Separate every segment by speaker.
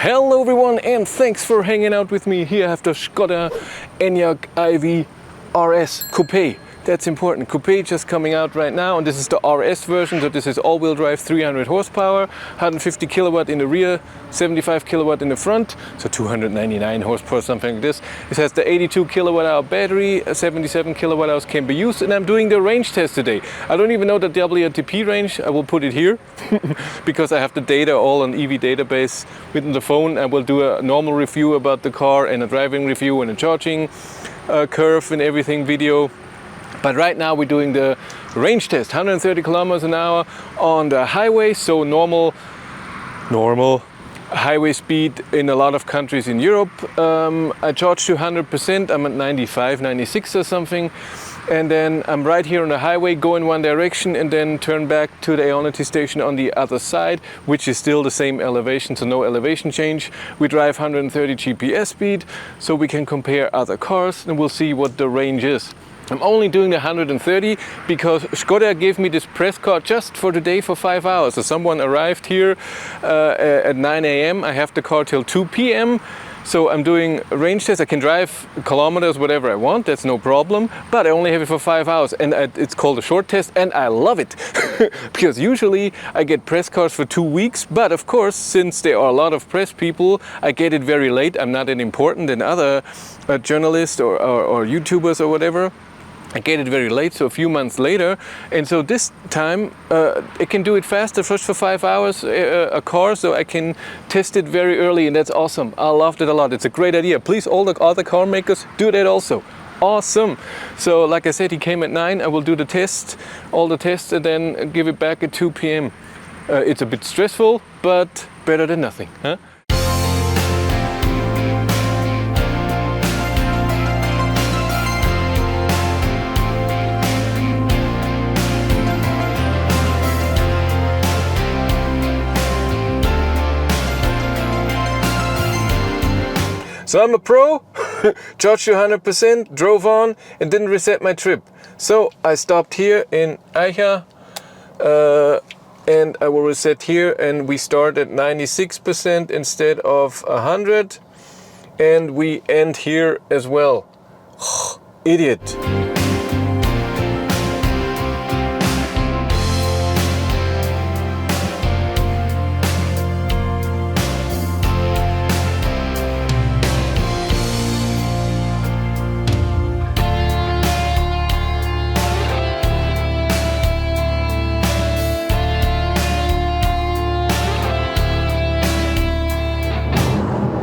Speaker 1: Hello everyone, and thanks for hanging out with me here after Skoda Enyaq RS Coupe. That's important. Coupe just coming out right now, and this is the RS version, so this is all-wheel drive, 300 horsepower, 150 kilowatt in the rear, 75 kilowatt in the front, so 299 horsepower, something like this. It has the 82 kilowatt hour battery, 77 kilowatt hours can be used, and I'm doing the range test today. I don't even know the WLTP range. I will put it here because I have the data all on EV database within the phone. I will do a normal review about the car and a driving review and a charging curve and everything video. But right now we're doing the range test, 130 kilometers an hour on the highway, so normal highway speed in a lot of countries in Europe. I charged to 100%, I'm at 95, 96 or something. And then I'm right here on the highway, go in one direction and then turn back to the Ionity station on the other side, which is still the same elevation, so no elevation change. We drive 130 GPS speed, so we can compare other cars and we'll see what the range is. I'm only doing the 130 because Skoda gave me this press car just for today for 5 hours. So someone arrived here at 9 a.m. I have the car till 2 p.m. So I'm doing a range test. I can drive kilometers, whatever I want, that's no problem. But I only have it for 5 hours, and it's called a short test, and I love it. Because usually I get press cars for 2 weeks, but of course, since there are a lot of press people, I get it very late. I'm not as important than other journalists or YouTubers or whatever. I get it very late, so a few months later, and so this time it can do it faster, first for 5 hours a car, so I can test it very early, and that's awesome. I loved it a lot. It's a great idea. Please, all the other car makers, do that also. Awesome. So like I said, he came at 9. I will do the test, all the tests, and then give it back at 2 p.m. It's a bit stressful, but better than nothing, huh? So I'm a pro, charged to 100%, drove on and didn't reset my trip. So I stopped here in Enyaq and I will reset here, and we start at 96% instead of 100, and we end here as well. Idiot.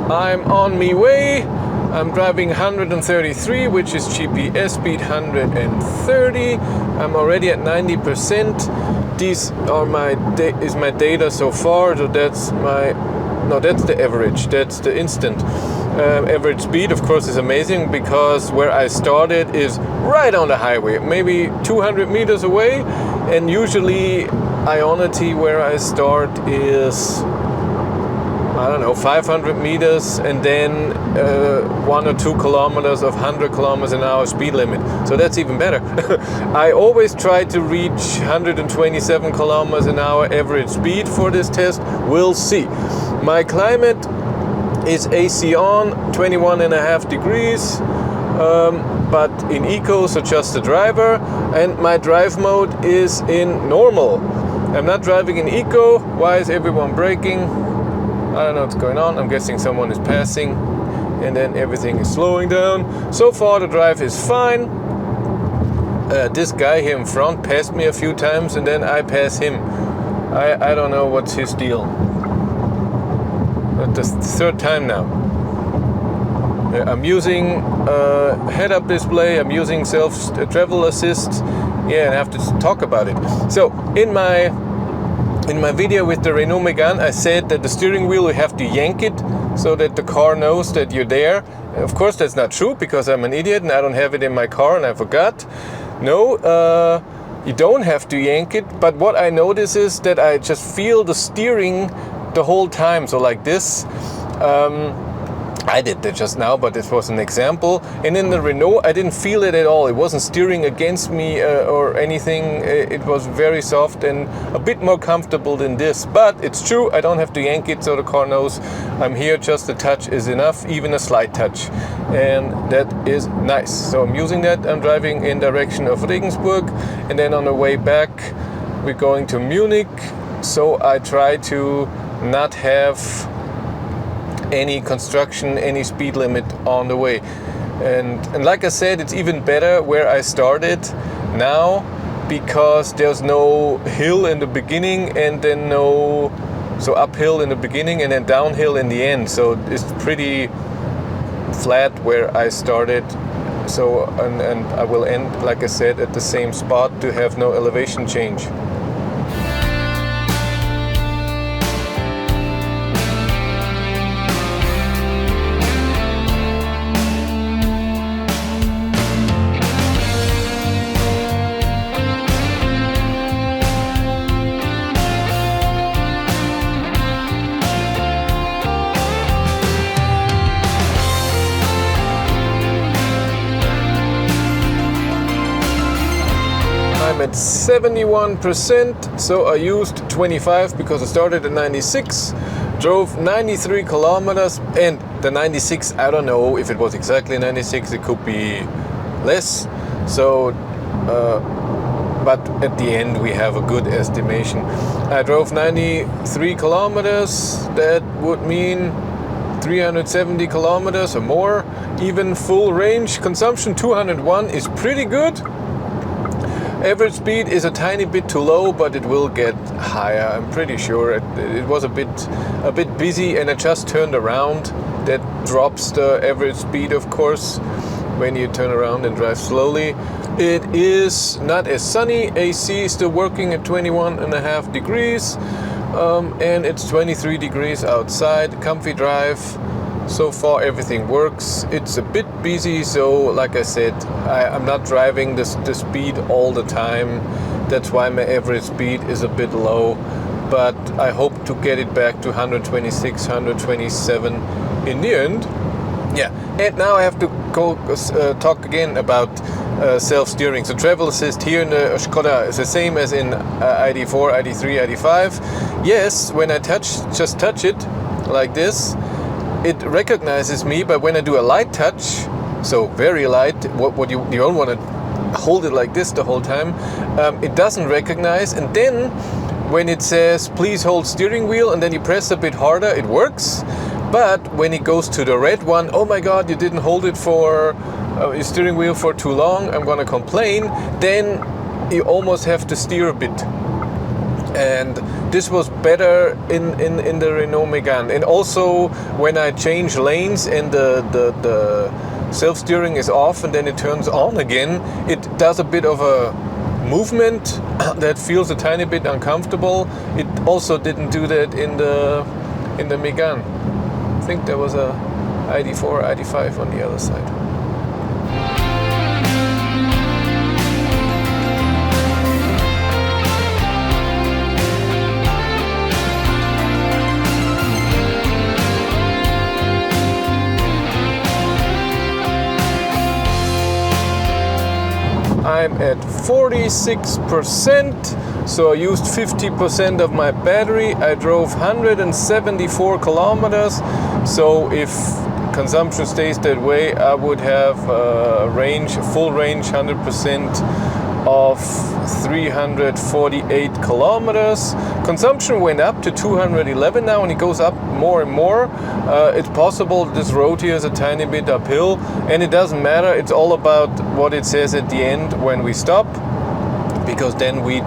Speaker 1: I'm on my way. I'm driving 133, which is GPS speed 130. I'm already at 90%. These are my data so far. So that's that's the average. That's the instant average speed. Of course, is amazing because where I started is right on the highway, maybe 200 meters away, and usually Ionity where I start is, I don't know, 500 meters, and then 1 or 2 kilometers of 100 kilometers an hour speed limit. So that's even better. I always try to reach 127 kilometers an hour average speed for this test. We'll see. My climate is AC on, 21.5 degrees, but in eco, so just the driver, and my drive mode is in normal. I'm not driving in eco. Why is everyone braking? I don't know what's going on. I'm guessing someone is passing and then everything is slowing down. So far the drive is fine. This guy here in front passed me a few times and then I pass him. I don't know what's his deal. But the third time now. I'm using head-up display. I'm using self-travel assist. Yeah, and I have to talk about it. So in my video with the Renault Megane, I said that the steering wheel, you have to yank it so that the car knows that you're there. Of course, that's not true because I'm an idiot and I don't have it in my car and I forgot. No, you don't have to yank it, but what I notice is that I just feel the steering the whole time. So like this, I did that just now, but this was an example. And in the Renault, I didn't feel it at all. It wasn't steering against me or anything. It was very soft and a bit more comfortable than this. But it's true, I don't have to yank it, so the car knows I'm here. Just a touch is enough, even a slight touch. And that is nice. So I'm using that. I'm driving in direction of Regensburg. And then on the way back, we're going to Munich. So I try to not have any construction, any speed limit on the way. And like I said, it's even better where I started now, because there's no hill in the beginning and then so uphill in the beginning and then downhill in the end. So it's pretty flat where I started. So and I will end, like I said, at the same spot to have no elevation change. I'm at 71%, so I used 25 because I started at 96, drove 93 kilometers, and the 96, I don't know if it was exactly 96, it could be less. So, but at the end we have a good estimation. I drove 93 kilometers, that would mean 370 kilometers or more. Even full range consumption 201 is pretty good. Average speed is a tiny bit too low, but it will get higher. I'm pretty sure it was a bit busy, and I just turned around. That drops the average speed, of course, when you turn around and drive slowly. It is not as sunny. AC is still working at 21.5 degrees, and it's 23 degrees outside. Comfy drive. So far everything works. It's a bit busy, so like I said, I'm not driving the speed all the time. That's why my average speed is a bit low, but I hope to get it back to 126, 127 in the end. Yeah, and now I have to go talk again about self-steering. So travel assist here in the Skoda is the same as in ID4, ID3, ID5. Yes, when I just touch it like this, it recognizes me, but when I do a light touch, so very light, what you don't want to hold it like this the whole time, it doesn't recognize. And then when it says please hold steering wheel and then you press a bit harder, it works. But when it goes to the red one, oh my god, you didn't hold it for your steering wheel for too long, I'm gonna complain, then you almost have to steer a bit. And this was better in the Renault Megane. And also when I change lanes and the self-steering is off and then it turns on again, it does a bit of a movement that feels a tiny bit uncomfortable. It also didn't do that in the Megane. I think there was a ID4, ID5 on the other side. I'm at 46%, so I used 50% of my battery. I drove 174 kilometers, so if consumption stays that way, I would have full range 100% of 348 kilometers. Consumption went up to 211 now, and it goes up more and more. It's possible this road here is a tiny bit uphill, and it doesn't matter. It's all about what it says at the end when we stop, because then we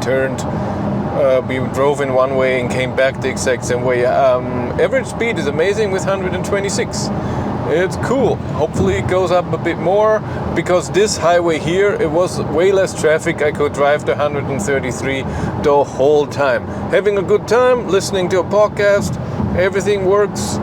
Speaker 1: drove in one way and came back the exact same way. Average speed is amazing with 126. It's cool. Hopefully it goes up a bit more, because this highway here, it was way less traffic. I could drive to 133 the whole time. Having a good time, listening to a podcast, everything works.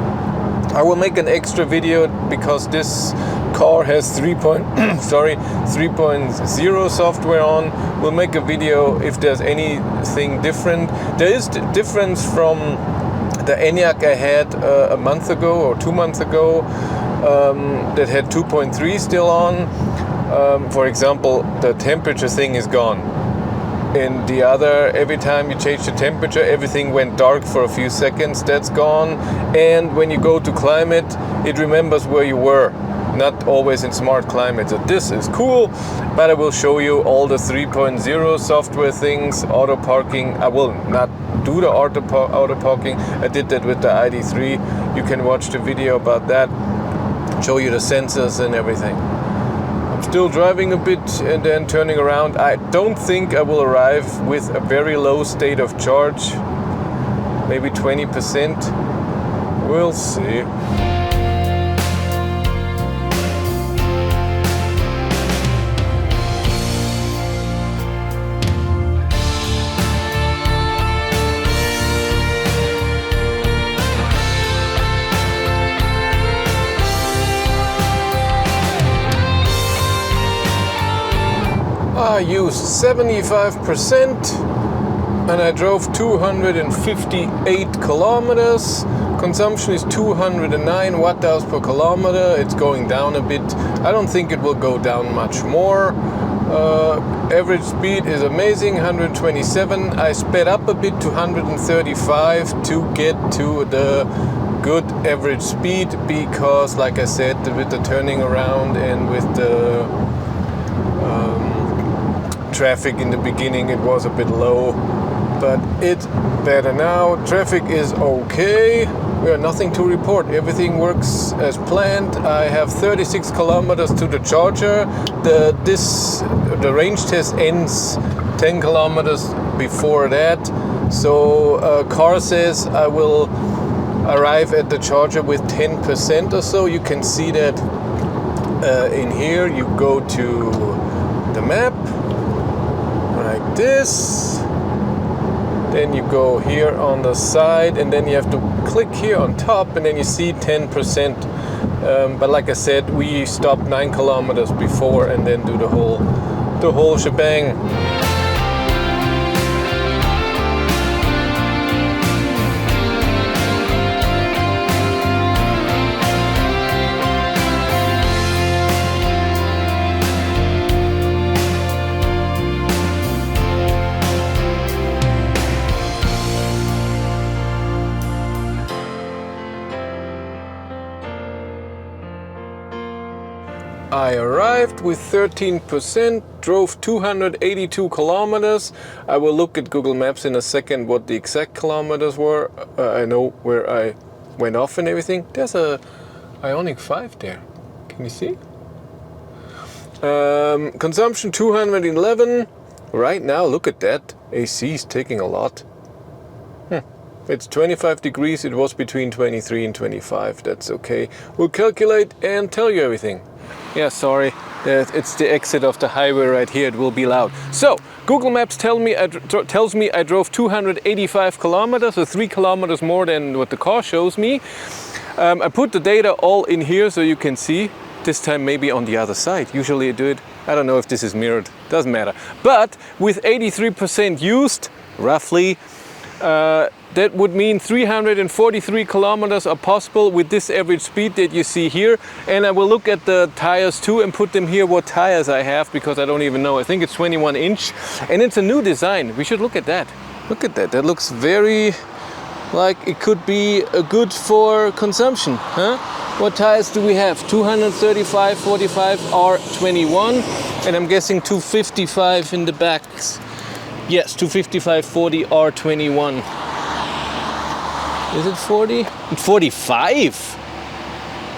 Speaker 1: I will make an extra video because this car has 3.0 software on. We'll make a video if there's anything different. There is difference from the Enyaq I had a month ago or 2 months ago. that had 2.3 still on. For example, the temperature thing is gone. In the other, every time you change the temperature, everything went dark for a few seconds. That's gone. And when you go to climate, it remembers where you were. Not always in smart climate. So this is cool, but I will show you all the 3.0 software things, auto parking. I will not do the auto parking. I did that with the ID3. You can watch the video about that. Show you the sensors and everything. I'm still driving a bit and then turning around. I don't think I will arrive with a very low state of charge. Maybe 20%. We'll see. I used 75% and I drove 258 kilometers. Consumption is 209 watt-hours per kilometer. It's going down a bit. I don't think it will go down much more. Average speed is amazing, 127. I sped up a bit to 135 to get to the good average speed because, like I said, with the turning around and with the traffic in the beginning, it was a bit low, but it's better now. Traffic is okay. We have nothing to report. Everything works as planned. I have 36 kilometers to the charger. The range test ends 10 kilometers before that. So car says I will arrive at the charger with 10% or so. You can see that in here. You go to the map like this, then you go here on the side, and then you have to click here on top, and then you see 10%. But like I said, we stop 9 kilometers before and then do the whole shebang. I arrived with 13%, drove 282 kilometers. I will look at Google Maps in a second what the exact kilometers were. I know where I went off and everything. There's a Ioniq 5 there. Can you see? Consumption 211. Right now, look at that. AC is taking a lot. It's 25 degrees. It was between 23 and 25. That's okay. We'll calculate and tell you everything. Yeah, sorry. It's the exit of the highway right here. It will be loud. So, Google Maps tells me I drove 285 kilometers, so 3 kilometers more than what the car shows me. I put the data all in here so you can see. This time maybe on the other side. Usually I do it. I don't know if this is mirrored. Doesn't matter. But with 83% used, roughly, that would mean 343 kilometers are possible with this average speed that you see here. And I will look at the tires too and put them here what tires I have, because I don't even know. I think it's 21 inch and it's a new design. We should look at that. Look at that. That looks very like it could be good for consumption. Huh? What tires do we have? 235, 45, R21. And I'm guessing 255 in the backs. Yes, 255, 40, R21. Is it 40? It's 45.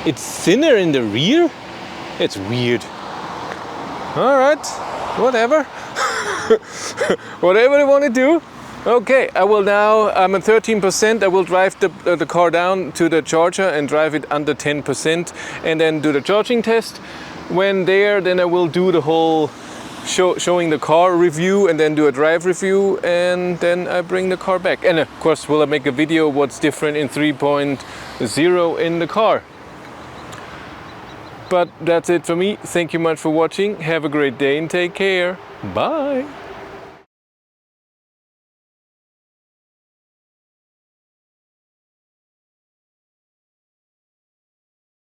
Speaker 1: It's thinner in the rear? It's weird. All right, whatever. Whatever they want to do. Okay, I will now, I'm at 13%. I will drive the car down to the charger and drive it under 10% and then do the charging test. When there, then I will do the whole showing the car review and then do a drive review, and then I bring the car back. And of course, will I make a video what's different in 3.0 in the car. But that's it for me. Thank you much for watching. Have a great day and take care. Bye.